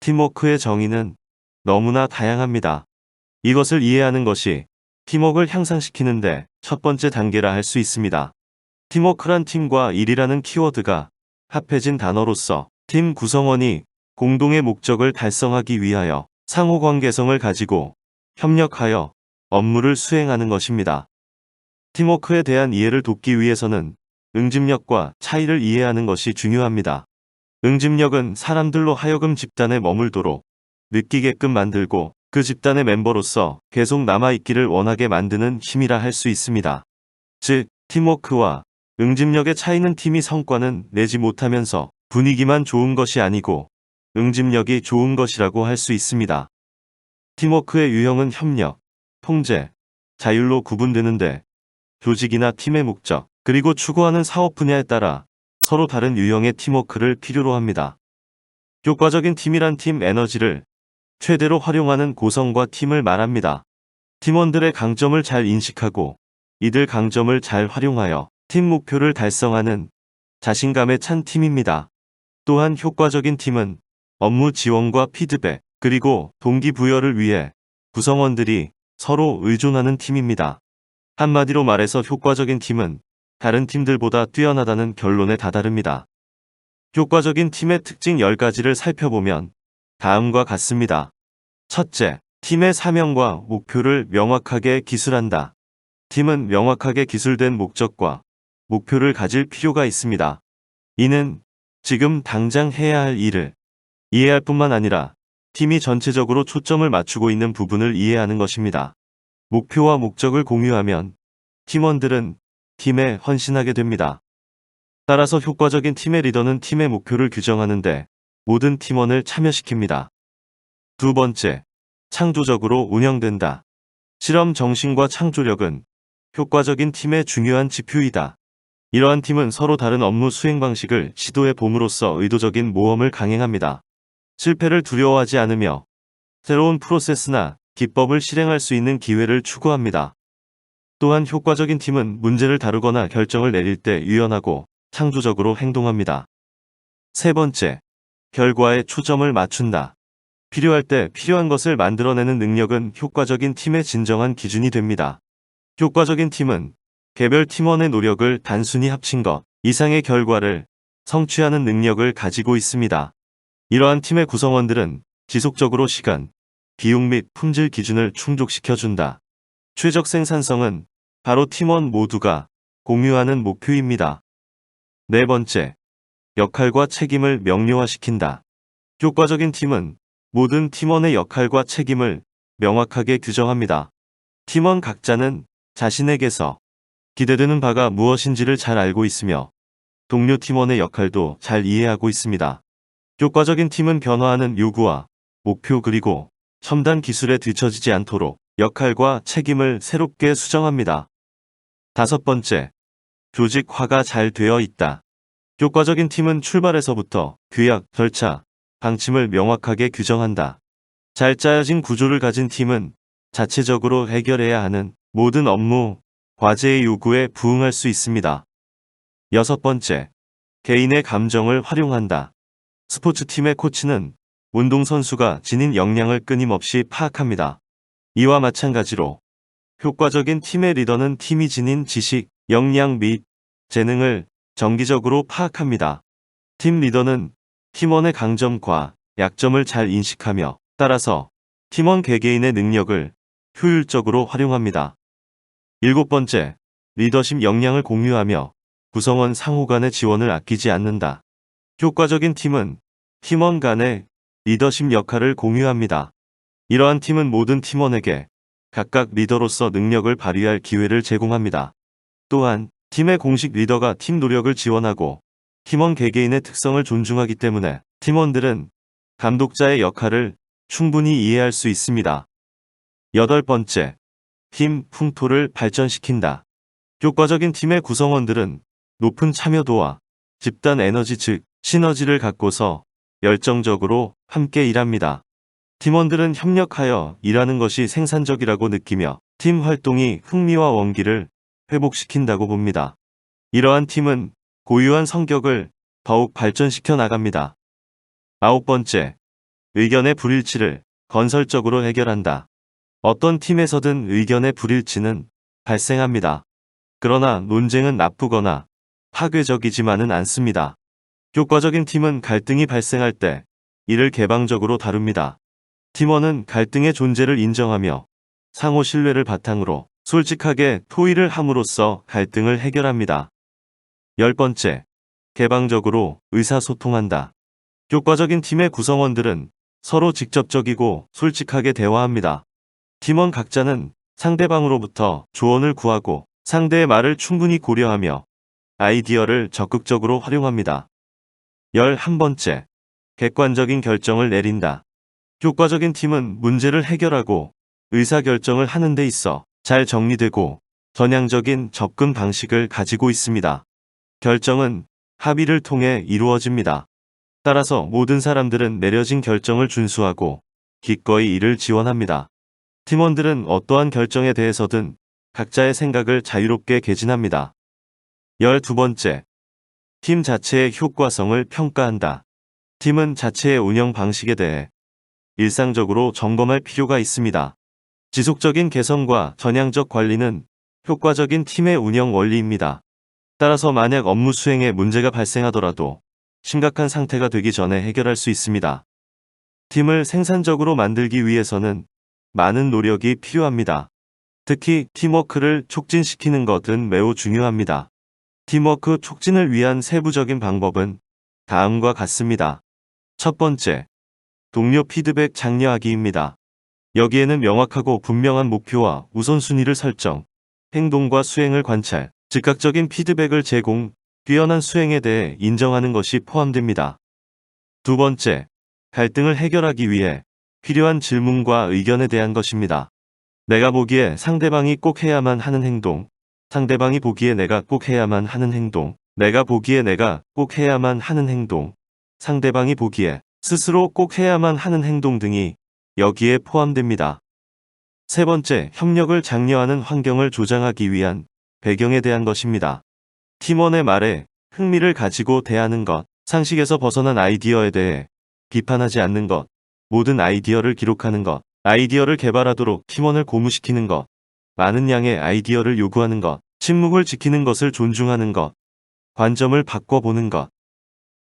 팀워크의 정의는 너무나 다양합니다. 이것을 이해하는 것이 팀워크를 향상시키는데 첫 번째 단계라 할 수 있습니다. 팀워크란 팀과 일이라는 키워드가 합해진 단어로서 팀 구성원이 공동의 목적을 달성하기 위하여 상호관계성을 가지고 협력하여 업무를 수행하는 것입니다. 팀워크에 대한 이해를 돕기 위해서는 응집력과 차이를 이해하는 것이 중요합니다. 응집력은 사람들로 하여금 집단에 머물도록 느끼게끔 만들고 그 집단의 멤버로서 계속 남아있기를 원하게 만드는 힘이라 할 수 있습니다. 즉, 팀워크와 응집력의 차이는 팀이 성과는 내지 못하면서 분위기만 좋은 것이 아니고 응집력이 좋은 것이라고 할 수 있습니다. 팀워크의 유형은 협력, 통제, 자율로 구분되는데 조직이나 팀의 목적, 그리고 추구하는 사업 분야에 따라 서로 다른 유형의 팀워크를 필요로 합니다. 효과적인 팀이란 팀 에너지를 최대로 활용하는 고성과 팀을 말합니다. 팀원들의 강점을 잘 인식하고 이들 강점을 잘 활용하여 팀 목표를 달성하는 자신감에 찬 팀입니다. 또한 효과적인 팀은 업무 지원과 피드백, 그리고 동기부여를 위해 구성원들이 서로 의존하는 팀입니다. 한마디로 말해서 효과적인 팀은 다른 팀들보다 뛰어나다는 결론에 다다릅니다. 효과적인 팀의 특징 10가지를 살펴보면 다음과 같습니다. 첫째, 팀의 사명과 목표를 명확하게 기술한다. 팀은 명확하게 기술된 목적과 목표를 가질 필요가 있습니다. 이는 지금 당장 해야 할 일을 이해할 뿐만 아니라 팀이 전체적으로 초점을 맞추고 있는 부분을 이해하는 것입니다. 목표와 목적을 공유하면 팀원들은 팀에 헌신하게 됩니다. 따라서 효과적인 팀의 리더는 팀의 목표를 규정하는데 모든 팀원을 참여시킵니다. 두 번째, 창조적으로 운영된다. 실험 정신과 창조력은 효과적인 팀의 중요한 지표이다. 이러한 팀은 서로 다른 업무 수행 방식을 시도해 봄으로써 의도적인 모험을 강행합니다. 실패를 두려워하지 않으며 새로운 프로세스나 기법을 실행할 수 있는 기회를 추구합니다. 또한 효과적인 팀은 문제를 다루거나 결정을 내릴 때 유연하고 창조적으로 행동합니다. 세 번째, 결과에 초점을 맞춘다. 필요할 때 필요한 것을 만들어내는 능력은 효과적인 팀의 진정한 기준이 됩니다. 효과적인 팀은 개별 팀원의 노력을 단순히 합친 것 이상의 결과를 성취하는 능력을 가지고 있습니다. 이러한 팀의 구성원들은 지속적으로 시간, 비용 및 품질 기준을 충족시켜준다. 최적 생산성은 바로 팀원 모두가 공유하는 목표입니다. 네 번째, 역할과 책임을 명료화시킨다. 효과적인 팀은 모든 팀원의 역할과 책임을 명확하게 규정합니다. 팀원 각자는 자신에게서 기대되는 바가 무엇인지를 잘 알고 있으며 동료 팀원의 역할도 잘 이해하고 있습니다. 효과적인 팀은 변화하는 요구와 목표 그리고 첨단 기술에 뒤처지지 않도록 역할과 책임을 새롭게 수정합니다. 다섯 번째, 조직화가 잘 되어 있다. 효과적인 팀은 출발에서부터 규약, 절차, 방침을 명확하게 규정한다. 잘 짜여진 구조를 가진 팀은 자체적으로 해결해야 하는 모든 업무, 과제의 요구에 부응할 수 있습니다. 여섯 번째, 개인의 감정을 활용한다. 스포츠팀의 코치는 운동선수가 지닌 역량을 끊임없이 파악합니다. 이와 마찬가지로 효과적인 팀의 리더는 팀이 지닌 지식, 역량 및 재능을 정기적으로 파악합니다. 팀 리더는 팀원의 강점과 약점을 잘 인식하며 따라서 팀원 개개인의 능력을 효율적으로 활용합니다. 일곱 번째, 리더십 역량을 공유하며 구성원 상호 간의 지원을 아끼지 않는다. 효과적인 팀은 팀원 간의 리더십 역할을 공유합니다. 이러한 팀은 모든 팀원에게 각각 리더로서 능력을 발휘할 기회를 제공합니다. 또한 팀의 공식 리더가 팀 노력을 지원하고 팀원 개개인의 특성을 존중하기 때문에 팀원들은 감독자의 역할을 충분히 이해할 수 있습니다. 여덟 번째, 팀 풍토를 발전시킨다. 효과적인 팀의 구성원들은 높은 참여도와 집단 에너지 즉 시너지를 갖고서 열정적으로 함께 일합니다. 팀원들은 협력하여 일하는 것이 생산적이라고 느끼며 팀 활동이 흥미와 원기를 회복시킨다고 봅니다. 이러한 팀은 고유한 성격을 더욱 발전시켜 나갑니다. 아홉 번째, 의견의 불일치를 건설적으로 해결한다. 어떤 팀에서든 의견의 불일치는 발생합니다. 그러나 논쟁은 나쁘거나 파괴적이지만은 않습니다. 효과적인 팀은 갈등이 발생할 때 이를 개방적으로 다룹니다. 팀원은 갈등의 존재를 인정하며 상호 신뢰를 바탕으로 솔직하게 토의를 함으로써 갈등을 해결합니다. 10번째, 개방적으로 의사소통한다. 효과적인 팀의 구성원들은 서로 직접적이고 솔직하게 대화합니다. 팀원 각자는 상대방으로부터 조언을 구하고 상대의 말을 충분히 고려하며 아이디어를 적극적으로 활용합니다. 11번째, 객관적인 결정을 내린다. 효과적인 팀은 문제를 해결하고 의사결정을 하는 데 있어 잘 정리되고 전향적인 접근 방식을 가지고 있습니다. 결정은 합의를 통해 이루어집니다. 따라서 모든 사람들은 내려진 결정을 준수하고 기꺼이 이를 지원합니다. 팀원들은 어떠한 결정에 대해서든 각자의 생각을 자유롭게 개진합니다. 12번째, 팀 자체의 효과성을 평가한다. 팀은 자체의 운영 방식에 대해 일상적으로 점검할 필요가 있습니다. 지속적인 개선과 전향적 관리는 효과적인 팀의 운영 원리입니다. 따라서 만약 업무 수행에 문제가 발생하더라도 심각한 상태가 되기 전에 해결할 수 있습니다. 팀을 생산적으로 만들기 위해서는 많은 노력이 필요합니다. 특히 팀워크를 촉진시키는 것은 매우 중요합니다. 팀워크 촉진을 위한 세부적인 방법은 다음과 같습니다. 첫 번째, 동료 피드백 장려하기입니다. 여기에는 명확하고 분명한 목표와 우선순위를 설정, 행동과 수행을 관찰, 즉각적인 피드백을 제공, 뛰어난 수행에 대해 인정하는 것이 포함됩니다. 두 번째, 갈등을 해결하기 위해 필요한 질문과 의견에 대한 것입니다. 내가 보기에 상대방이 꼭 해야만 하는 행동, 상대방이 보기에 내가 꼭 해야만 하는 행동, 내가 보기에 내가 꼭 해야만 하는 행동, 상대방이 보기에 스스로 꼭 해야만 하는 행동 등이 여기에 포함됩니다. 세 번째, 협력을 장려하는 환경을 조장하기 위한 배경에 대한 것입니다. 팀원의 말에 흥미를 가지고 대하는 것, 상식에서 벗어난 아이디어에 대해 비판하지 않는 것, 모든 아이디어를 기록하는 것, 아이디어를 개발하도록 팀원을 고무시키는 것, 많은 양의 아이디어를 요구하는 것, 침묵을 지키는 것을 존중하는 것, 관점을 바꿔보는 것,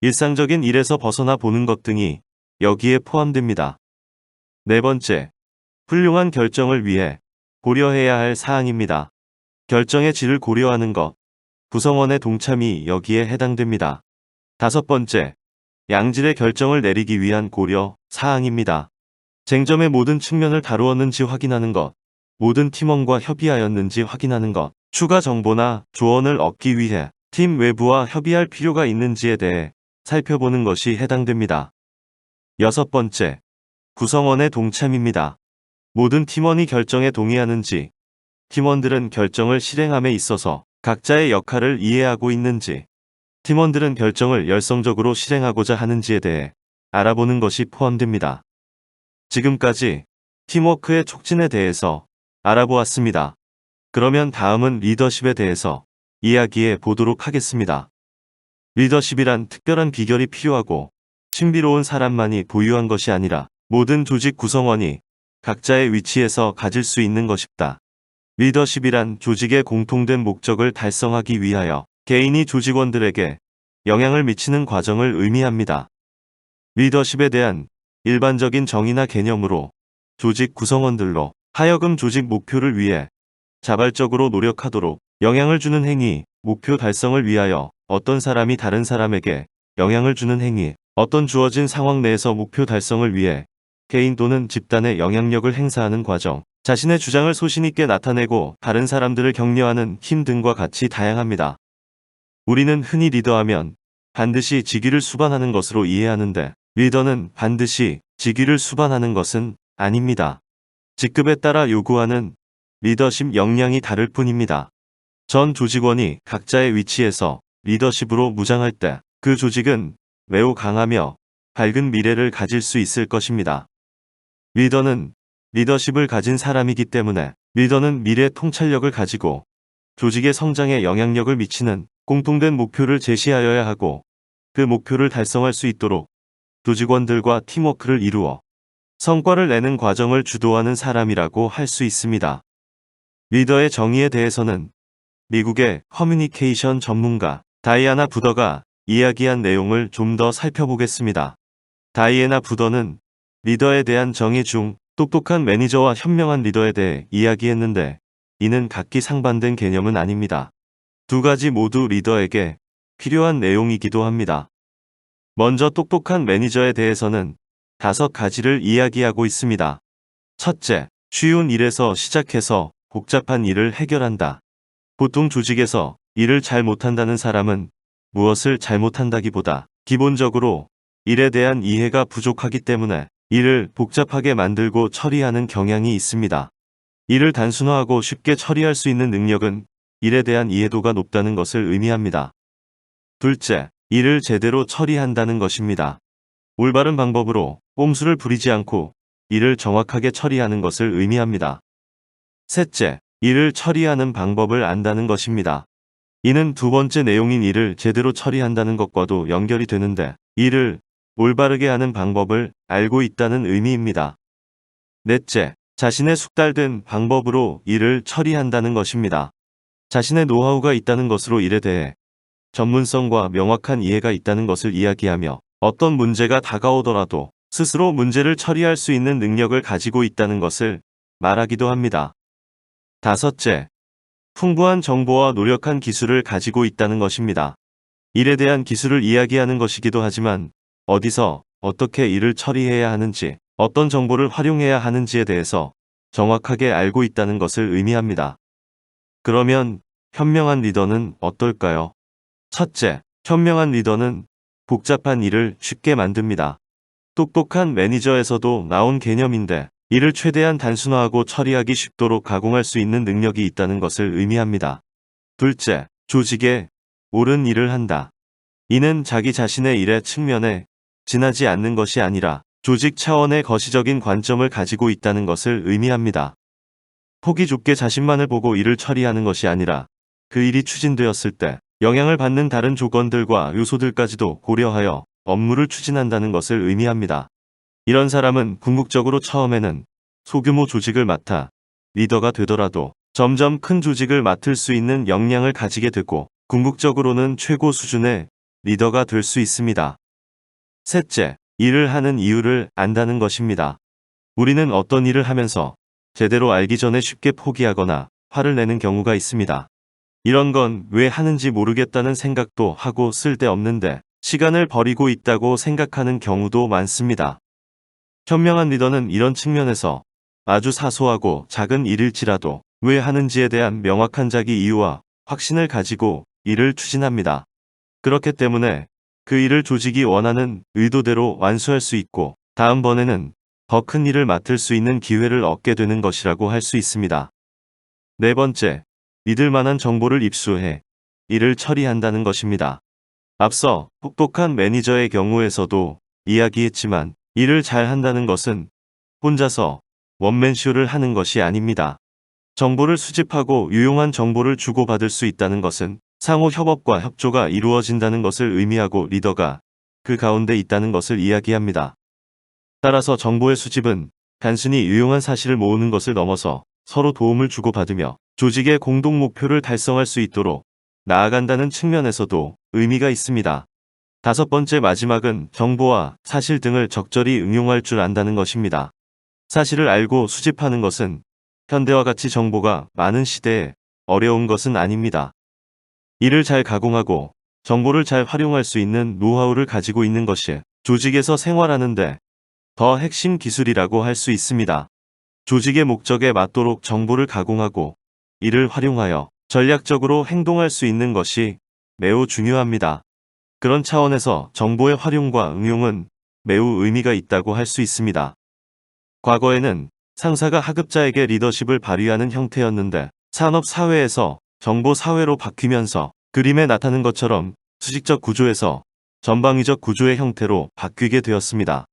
일상적인 일에서 벗어나 보는 것 등이 여기에 포함됩니다. 네 번째, 훌륭한 결정을 위해 고려해야 할 사항입니다. 결정의 질을 고려하는 것, 구성원의 동참이 여기에 해당됩니다. 다섯 번째, 양질의 결정을 내리기 위한 고려 사항입니다. 쟁점의 모든 측면을 다루었는지 확인하는 것, 모든 팀원과 협의하였는지 확인하는 것, 추가 정보나 조언을 얻기 위해 팀 외부와 협의할 필요가 있는지에 대해 살펴보는 것이 해당됩니다. 여섯 번째, 구성원의 동참입니다. 모든 팀원이 결정에 동의하는지, 팀원들은 결정을 실행함에 있어서 각자의 역할을 이해하고 있는지, 팀원들은 결정을 열성적으로 실행하고자 하는지에 대해 알아보는 것이 포함됩니다. 지금까지 팀워크의 촉진에 대해서 알아보았습니다. 그러면 다음은 리더십에 대해서 이야기해 보도록 하겠습니다. 리더십이란 특별한 비결이 필요하고 신비로운 사람만이 보유한 것이 아니라 모든 조직 구성원이 각자의 위치에서 가질 수 있는 것이다. 리더십이란 조직의 공통된 목적을 달성하기 위하여 개인이 조직원들에게 영향을 미치는 과정을 의미합니다. 리더십에 대한 일반적인 정의나 개념으로 조직 구성원들로 하여금 조직 목표를 위해 자발적으로 노력하도록 영향을 주는 행위, 목표 달성을 위하여 어떤 사람이 다른 사람에게 영향을 주는 행위, 어떤 주어진 상황 내에서 목표 달성을 위해 개인 또는 집단의 영향력을 행사하는 과정, 자신의 주장을 소신 있게 나타내고 다른 사람들을 격려하는 힘 등과 같이 다양합니다. 우리는 흔히 리더하면 반드시 직위를 수반하는 것으로 이해하는데 리더는 반드시 직위를 수반하는 것은 아닙니다. 직급에 따라 요구하는 리더십 역량이 다를 뿐입니다. 전 조직원이 각자의 위치에서 리더십으로 무장할 때 그 조직은 매우 강하며 밝은 미래를 가질 수 있을 것입니다. 리더는 리더십을 가진 사람이기 때문에 리더는 미래 통찰력을 가지고 조직의 성장에 영향력을 미치는 공통된 목표를 제시하여야 하고 그 목표를 달성할 수 있도록 조직원들과 팀워크를 이루어 성과를 내는 과정을 주도하는 사람이라고 할 수 있습니다. 리더의 정의에 대해서는 미국의 커뮤니케이션 전문가 다이아나 부더가 이야기한 내용을 좀 더 살펴보겠습니다. 다이애나 부더는 리더에 대한 정의 중 똑똑한 매니저와 현명한 리더에 대해 이야기했는데, 이는 각기 상반된 개념은 아닙니다. 두 가지 모두 리더에게 필요한 내용이기도 합니다. 먼저 똑똑한 매니저에 대해서는 5가지를 이야기하고 있습니다. 첫째, 쉬운 일에서 시작해서 복잡한 일을 해결한다. 보통 조직에서 일을 잘 못한다는 사람은 무엇을 잘못한다기보다 기본적으로 일에 대한 이해가 부족하기 때문에 일을 복잡하게 만들고 처리하는 경향이 있습니다. 일을 단순화하고 쉽게 처리할 수 있는 능력은 일에 대한 이해도가 높다는 것을 의미합니다. 둘째, 일을 제대로 처리한다는 것입니다. 올바른 방법으로 꼼수를 부리지 않고 일을 정확하게 처리하는 것을 의미합니다. 셋째, 일을 처리하는 방법을 안다는 것입니다. 이는 두 번째 내용인 일을 제대로 처리한다는 것과도 연결이 되는데, 일을 올바르게 하는 방법을 알고 있다는 의미입니다. 넷째, 자신의 숙달된 방법으로 일을 처리한다는 것입니다. 자신의 노하우가 있다는 것으로 일에 대해 전문성과 명확한 이해가 있다는 것을 이야기하며, 어떤 문제가 다가오더라도 스스로 문제를 처리할 수 있는 능력을 가지고 있다는 것을 말하기도 합니다. 다섯째, 풍부한 정보와 노력한 기술을 가지고 있다는 것입니다. 일에 대한 기술을 이야기하는 것이기도 하지만, 어디서 어떻게 일을 처리해야 하는지, 어떤 정보를 활용해야 하는지에 대해서 정확하게 알고 있다는 것을 의미합니다. 그러면 현명한 리더는 어떨까요? 첫째, 현명한 리더는 복잡한 일을 쉽게 만듭니다. 똑똑한 매니저에서도 나온 개념인데, 일을 최대한 단순화하고 처리하기 쉽도록 가공할 수 있는 능력이 있다는 것을 의미합니다. 둘째, 조직에 옳은 일을 한다. 이는 자기 자신의 일의 측면에 지나지 않는 것이 아니라 조직 차원의 거시적인 관점을 가지고 있다는 것을 의미합니다. 폭이 좁게 자신만을 보고 일을 처리하는 것이 아니라 그 일이 추진되었을 때 영향을 받는 다른 조건들과 요소들까지도 고려하여 업무를 추진한다는 것을 의미합니다. 이런 사람은 궁극적으로 처음에는 소규모 조직을 맡아 리더가 되더라도 점점 큰 조직을 맡을 수 있는 역량을 가지게 되고, 궁극적으로는 최고 수준의 리더가 될 수 있습니다. 셋째, 일을 하는 이유를 안다는 것입니다. 우리는 어떤 일을 하면서 제대로 알기 전에 쉽게 포기하거나 화를 내는 경우가 있습니다. 이런 건 왜 하는지 모르겠다는 생각도 하고 쓸데없는데 시간을 버리고 있다고 생각하는 경우도 많습니다. 현명한 리더는 이런 측면에서 아주 사소하고 작은 일일지라도 왜 하는지에 대한 명확한 자기 이유와 확신을 가지고 일을 추진합니다. 그렇기 때문에 그 일을 조직이 원하는 의도대로 완수할 수 있고, 다음번에는 더 큰 일을 맡을 수 있는 기회를 얻게 되는 것이라고 할 수 있습니다. 네 번째, 믿을 만한 정보를 입수해 일을 처리한다는 것입니다. 앞서 똑똑한 매니저의 경우에서도 이야기했지만, 일을 잘 한다는 것은 혼자서 원맨쇼를 하는 것이 아닙니다. 정보를 수집하고 유용한 정보를 주고받을 수 있다는 것은 상호 협업과 협조가 이루어진다는 것을 의미하고, 리더가 그 가운데 있다는 것을 이야기합니다. 따라서 정보의 수집은 단순히 유용한 사실을 모으는 것을 넘어서 서로 도움을 주고받으며 조직의 공동 목표를 달성할 수 있도록 나아간다는 측면에서도 의미가 있습니다. 다섯 번째, 마지막은 정보와 사실 등을 적절히 응용할 줄 안다는 것입니다. 사실을 알고 수집하는 것은 현대와 같이 정보가 많은 시대에 어려운 것은 아닙니다. 이를 잘 가공하고 정보를 잘 활용할 수 있는 노하우를 가지고 있는 것이 조직에서 생활하는데 더 핵심 기술이라고 할 수 있습니다. 조직의 목적에 맞도록 정보를 가공하고 이를 활용하여 전략적으로 행동할 수 있는 것이 매우 중요합니다. 그런 차원에서 정보의 활용과 응용은 매우 의미가 있다고 할 수 있습니다. 과거에는 상사가 하급자에게 리더십을 발휘하는 형태였는데, 산업사회에서 정보사회로 바뀌면서 그림에 나타난 것처럼 수직적 구조에서 전방위적 구조의 형태로 바뀌게 되었습니다.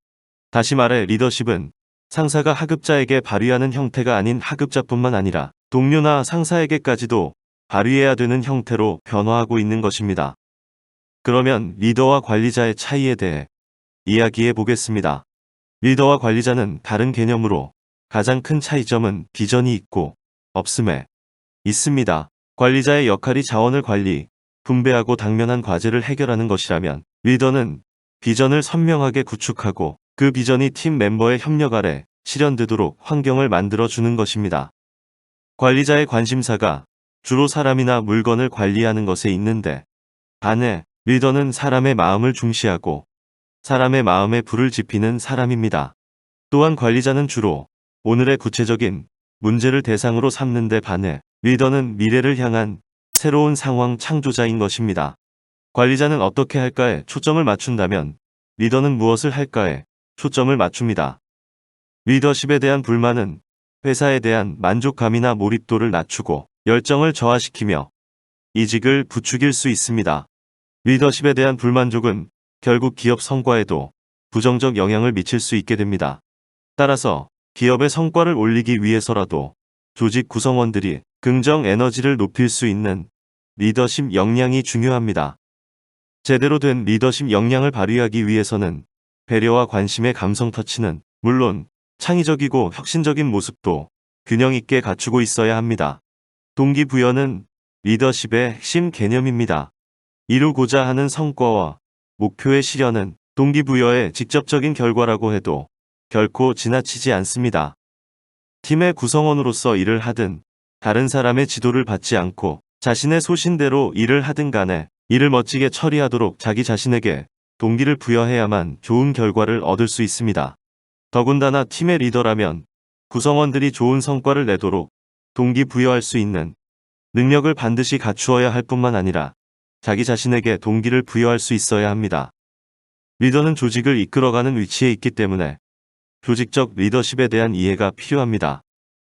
다시 말해, 리더십은 상사가 하급자에게 발휘하는 형태가 아닌 하급자뿐만 아니라 동료나 상사에게까지도 발휘해야 되는 형태로 변화하고 있는 것입니다. 그러면 리더와 관리자의 차이에 대해 이야기해 보겠습니다. 리더와 관리자는 다른 개념으로 가장 큰 차이점은 비전이 있고 없음에 있습니다. 관리자의 역할이 자원을 관리, 분배하고 당면한 과제를 해결하는 것이라면 리더는 비전을 선명하게 구축하고 그 비전이 팀 멤버의 협력 아래 실현되도록 환경을 만들어 주는 것입니다. 관리자의 관심사가 주로 사람이나 물건을 관리하는 것에 있는데 반해 리더는 사람의 마음을 중시하고 사람의 마음에 불을 지피는 사람입니다. 또한 관리자는 주로 오늘의 구체적인 문제를 대상으로 삼는 데 반해 리더는 미래를 향한 새로운 상황 창조자인 것입니다. 관리자는 어떻게 할까에 초점을 맞춘다면 리더는 무엇을 할까에 초점을 맞춥니다. 리더십에 대한 불만은 회사에 대한 만족감이나 몰입도를 낮추고 열정을 저하시키며 이직을 부추길 수 있습니다. 리더십에 대한 불만족은 결국 기업 성과에도 부정적 영향을 미칠 수 있게 됩니다. 따라서 기업의 성과를 올리기 위해서라도 조직 구성원들이 긍정 에너지를 높일 수 있는 리더십 역량이 중요합니다. 제대로 된 리더십 역량을 발휘하기 위해서는 배려와 관심의 감성 터치는 물론 창의적이고 혁신적인 모습도 균형 있게 갖추고 있어야 합니다. 동기부여는 리더십의 핵심 개념입니다. 이루고자 하는 성과와 목표의 실현은 동기부여의 직접적인 결과라고 해도 결코 지나치지 않습니다. 팀의 구성원으로서 일을 하든 다른 사람의 지도를 받지 않고 자신의 소신대로 일을 하든 간에 일을 멋지게 처리하도록 자기 자신에게 동기를 부여해야만 좋은 결과를 얻을 수 있습니다. 더군다나 팀의 리더라면 구성원들이 좋은 성과를 내도록 동기부여할 수 있는 능력을 반드시 갖추어야 할 뿐만 아니라 자기 자신에게 동기를 부여할 수 있어야 합니다. 리더는 조직을 이끌어가는 위치에 있기 때문에 조직적 리더십에 대한 이해가 필요합니다.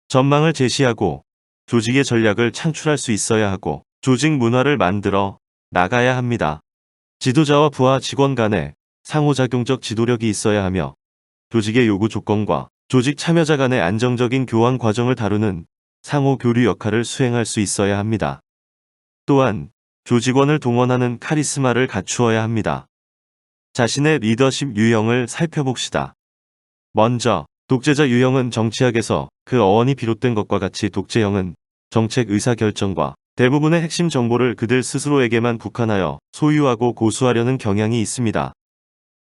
전망을 제시하고 조직의 전략을 창출할 수 있어야 하고 조직 문화를 만들어 나가야 합니다. 지도자와 부하 직원 간에 상호작용적 지도력이 있어야 하며 조직의 요구 조건과 조직 참여자 간의 안정적인 교환 과정을 다루는 상호 교류 역할을 수행할 수 있어야 합니다. 또한 조직원을 동원하는 카리스마를 갖추어야 합니다. 자신의 리더십 유형을 살펴봅시다. 먼저 독재자 유형은 정치학에서 그 어원이 비롯된 것과 같이 독재형은 정책 의사결정과 대부분의 핵심 정보를 그들 스스로에게만 국한하여 소유하고 고수하려는 경향이 있습니다.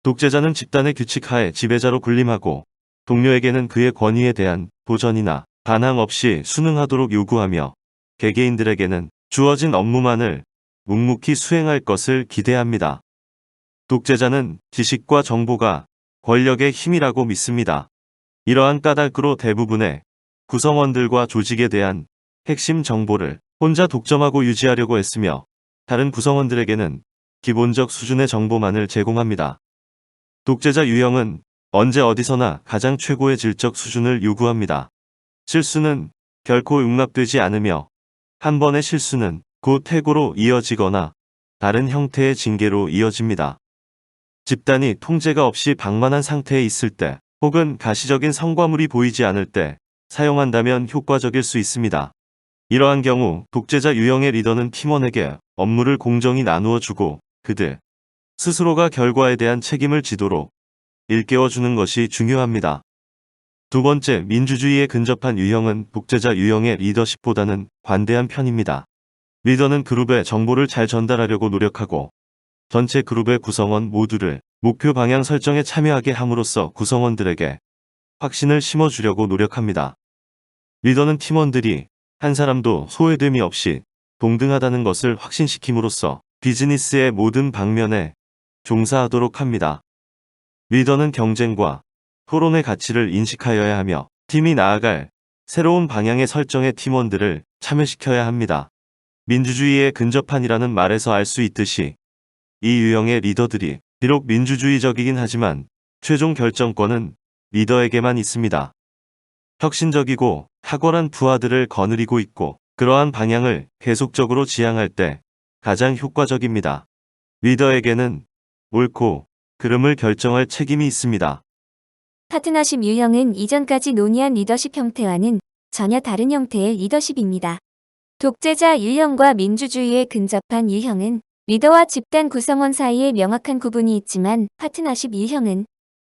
독재자는 집단의 규칙 하에 지배자로 군림하고 동료에게는 그의 권위에 대한 도전이나 반항 없이 순응하도록 요구하며 개개인들에게는 주어진 업무만을 묵묵히 수행할 것을 기대합니다. 독재자는 지식과 정보가 권력의 힘이라고 믿습니다. 이러한 까닭으로 대부분의 구성원들과 조직에 대한 핵심 정보를 혼자 독점하고 유지하려고 했으며 다른 구성원들에게는 기본적 수준의 정보만을 제공합니다. 독재자 유형은 언제 어디서나 가장 최고의 질적 수준을 요구합니다. 실수는 결코 용납되지 않으며 한 번의 실수는 곧 해고로 이어지거나 다른 형태의 징계로 이어집니다. 집단이 통제가 없이 방만한 상태에 있을 때 혹은 가시적인 성과물이 보이지 않을 때 사용한다면 효과적일 수 있습니다. 이러한 경우 독재자 유형의 리더는 팀원에게 업무를 공정히 나누어 주고 그들 스스로가 결과에 대한 책임을 지도록 일깨워주는 것이 중요합니다. 두 번째, 민주주의에 근접한 유형은 독재자 유형의 리더십보다는 관대한 편입니다. 리더는 그룹에 정보를 잘 전달하려고 노력하고 전체 그룹의 구성원 모두를 목표 방향 설정에 참여하게 함으로써 구성원들에게 확신을 심어주려고 노력합니다. 리더는 팀원들이 한 사람도 소외됨이 없이 동등하다는 것을 확신시킴으로써 비즈니스의 모든 방면에 종사하도록 합니다. 리더는 경쟁과 토론의 가치를 인식하여야 하며 팀이 나아갈 새로운 방향의 설정에 팀원들을 참여시켜야 합니다. 민주주의에 근접한이라는 말에서 알 수 있듯이 이 유형의 리더들이 비록 민주주의적이긴 하지만 최종 결정권은 리더에게만 있습니다. 혁신적이고 탁월한 부하들을 거느리고 있고 그러한 방향을 계속적으로 지향할 때 가장 효과적입니다. 리더에게는 옳고 그름을 결정할 책임이 있습니다. 파트너십 유형은 이전까지 논의한 리더십 형태와는 전혀 다른 형태의 리더십입니다. 독재자 유형과 민주주의에 근접한 유형은 리더와 집단 구성원 사이에 명확한 구분이 있지만 파트너십 유형은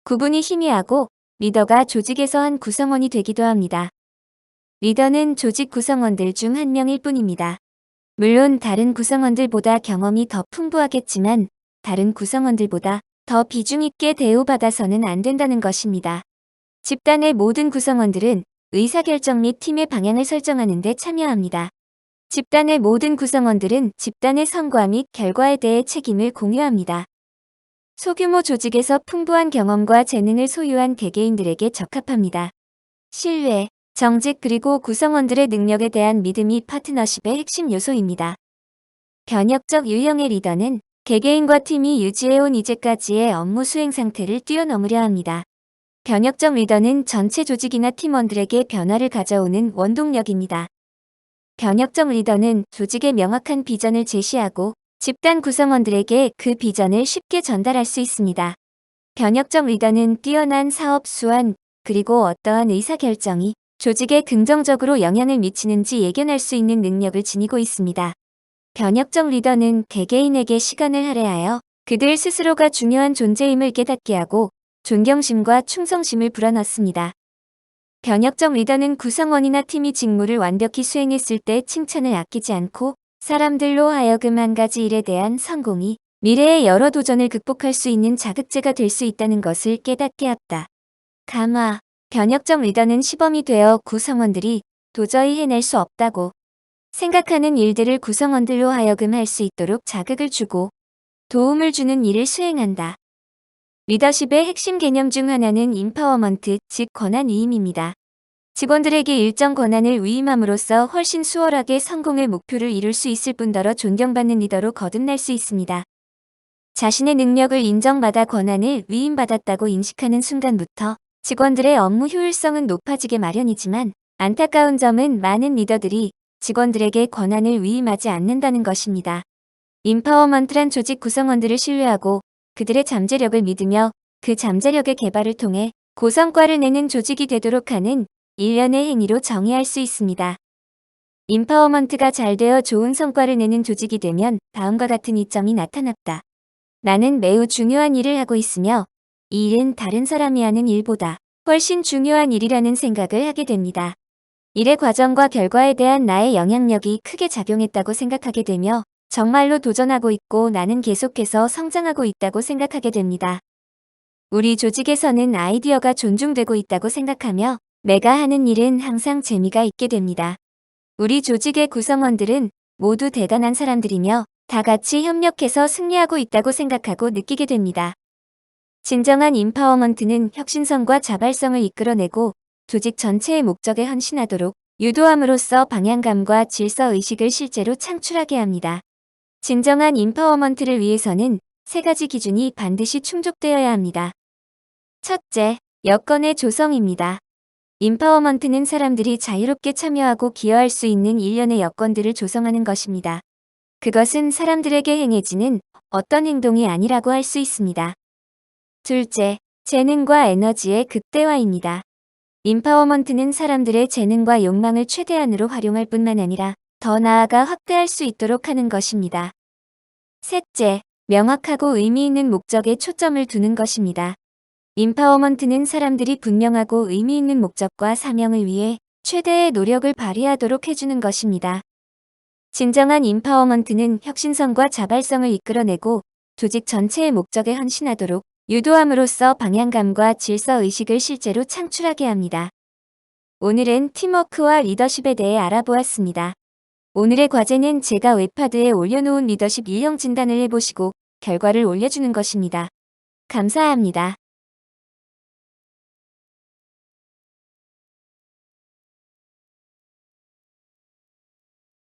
구분이 희미하고 리더가 조직에서 한 구성원이 되기도 합니다. 리더는 조직 구성원들 중 한 명일 뿐입니다. 물론 다른 구성원들보다 경험이 더 풍부하겠지만 다른 구성원들보다 더 비중 있게 대우받아서는 안 된다는 것입니다. 집단의 모든 구성원들은 의사결정 및 팀의 방향을 설정하는 데 참여합니다. 집단의 모든 구성원들은 집단의 성과 및 결과에 대해 책임을 공유합니다. 소규모 조직에서 풍부한 경험과 재능을 소유한 개개인들에게 적합합니다. 신뢰, 정직 그리고 구성원들의 능력에 대한 믿음이 파트너십의 핵심 요소입니다. 변혁적 유형의 리더는 개개인과 팀이 유지해온 이제까지의 업무 수행 상태를 뛰어넘으려 합니다. 변혁적 리더는 전체 조직이나 팀원들에게 변화를 가져오는 원동력입니다. 변혁적 리더는 조직의 명확한 비전을 제시하고 집단 구성원들에게 그 비전을 쉽게 전달할 수 있습니다. 변혁적 리더는 뛰어난 사업 수완 그리고 어떠한 의사결정이 조직에 긍정적으로 영향을 미치는지 예견할 수 있는 능력을 지니고 있습니다. 변혁적 리더는 개개인에게 시간을 할애하여 그들 스스로가 중요한 존재임을 깨닫게 하고 존경심과 충성심을 불어넣습니다. 변혁적 리더는 구성원이나 팀이 직무를 완벽히 수행했을 때 칭찬을 아끼지 않고 사람들로 하여금 한 가지 일에 대한 성공이 미래의 여러 도전을 극복할 수 있는 자극제가 될 수 있다는 것을 깨닫게 합다. 감화, 변혁적 리더는 시범이 되어 구성원들이 도저히 해낼 수 없다고 생각하는 일들을 구성원들로 하여금 할 수 있도록 자극을 주고 도움을 주는 일을 수행한다. 리더십의 핵심 개념 중 하나는 임파워먼트, 즉 권한 위임입니다. 직원들에게 일정 권한을 위임함으로써 훨씬 수월하게 성공의 목표를 이룰 수 있을 뿐더러 존경받는 리더로 거듭날 수 있습니다. 자신의 능력을 인정받아 권한을 위임받았다고 인식하는 순간부터 직원들의 업무 효율성은 높아지게 마련이지만 안타까운 점은 많은 리더들이 직원들에게 권한을 위임하지 않는다는 것입니다. 임파워먼트란 조직 구성원들을 신뢰하고 그들의 잠재력을 믿으며 그 잠재력의 개발을 통해 고성과를 내는 조직이 되도록 하는 일련의 행위로 정의할 수 있습니다. 임파워먼트가 잘 되어 좋은 성과를 내는 조직이 되면 다음과 같은 이점이 나타났다. 나는 매우 중요한 일을 하고 있으며 이 일은 다른 사람이 하는 일보다 훨씬 중요한 일이라는 생각을 하게 됩니다. 일의 과정과 결과에 대한 나의 영향력이 크게 작용했다고 생각하게 되며 정말로 도전하고 있고 나는 계속해서 성장하고 있다고 생각하게 됩니다. 우리 조직에서는 아이디어가 존중되고 있다고 생각하며 내가 하는 일은 항상 재미가 있게 됩니다. 우리 조직의 구성원들은 모두 대단한 사람들이며 다 같이 협력해서 승리하고 있다고 생각하고 느끼게 됩니다. 진정한 임파워먼트는 혁신성과 자발성을 이끌어내고 조직 전체의 목적에 헌신하도록 유도함으로써 방향감과 질서의식을 실제로 창출하게 합니다. 진정한 임파워먼트를 위해서는 세 가지 기준이 반드시 충족되어야 합니다. 첫째, 여건의 조성입니다. 임파워먼트는 사람들이 자유롭게 참여하고 기여할 수 있는 일련의 여건들을 조성하는 것입니다. 그것은 사람들에게 행해지는 어떤 행동이 아니라고 할 수 있습니다. 둘째, 재능과 에너지의 극대화입니다. 임파워먼트는 사람들의 재능과 욕망을 최대한으로 활용할 뿐만 아니라 더 나아가 확대할 수 있도록 하는 것입니다. 셋째, 명확하고 의미 있는 목적에 초점을 두는 것입니다. 임파워먼트는 사람들이 분명하고 의미 있는 목적과 사명을 위해 최대의 노력을 발휘하도록 해주는 것입니다. 진정한 임파워먼트는 혁신성과 자발성을 이끌어내고 조직 전체의 목적에 헌신하도록 유도함으로써 방향감과 질서의식을 실제로 창출하게 합니다. 오늘은 팀워크와 리더십에 대해 알아보았습니다. 오늘의 과제는 제가 웹하드에 올려놓은 리더십 유형 진단을 해보시고 결과를 올려주는 것입니다. 감사합니다.